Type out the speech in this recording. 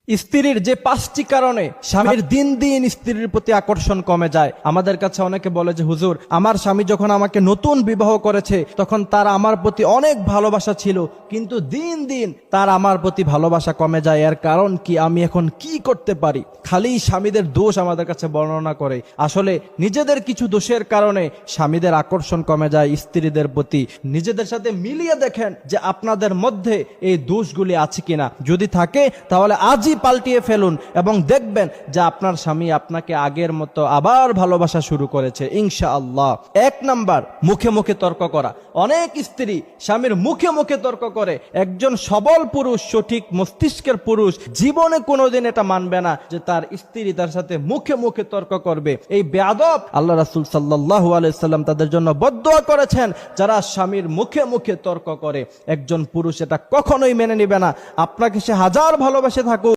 স্ত্রীর যে 5টি কারণে স্বামীর দিন দিন স্ত্রীর প্রতি আকর্ষণ কমে যায়। আমাদের কাছে অনেকে বলে যে হুজুর, আমার স্বামী যখন আমাকে নতুন বিবাহ করেছে তখন তার আমার প্রতি অনেক ভালোবাসা ছিল, কিন্তু দিন দিন তার আমার প্রতি ভালোবাসা কমে যায়। এর কারণ কি? আমি এখন কি করতে পারি? খালি স্বামীদের দোষ আমাদের কাছে বর্ণনা করে। আসলে নিজেদের কিছু দোষের কারণে স্বামীদের আকর্ষণ কমে যায় স্ত্রীদের প্রতি। নিজেদের সাথে মিলিয়ে দেখেন যে আপনাদের মধ্যে এই দোষগুলি আছে কিনা। যদি থাকে তাহলে আজই পাল্টিয়ে ফেলুন এবং দেখবেন যে আপনার স্বামী আপনাকে আগের মতো আবার ভালোবাসা শুরু করেছে ইনশাআল্লাহ। 1 নাম্বার, মুখে মুখে তর্ক করা। অনেক স্ত্রী স্বামীর মুখে মুখে তর্ক করে। একজন সবল পুরুষ, সঠিক মস্তিষ্কের পুরুষ জীবনে কোনোদিন এটা মানবে না যে তার স্ত্রী তার সাথে মুখে মুখে তর্ক করবে। এই বেয়াদব আল্লাহ রাসূল সাল্লাল্লাহু আলাইহি সাল্লাম তাদের জন্য বদদুয়া করেছেন যারা স্বামীর মুখে মুখে তর্ক করে। একজন পুরুষ এটা কখনোই মেনে নেবে না। আপনাকে সে হাজার ভালোবাসে থাকুক,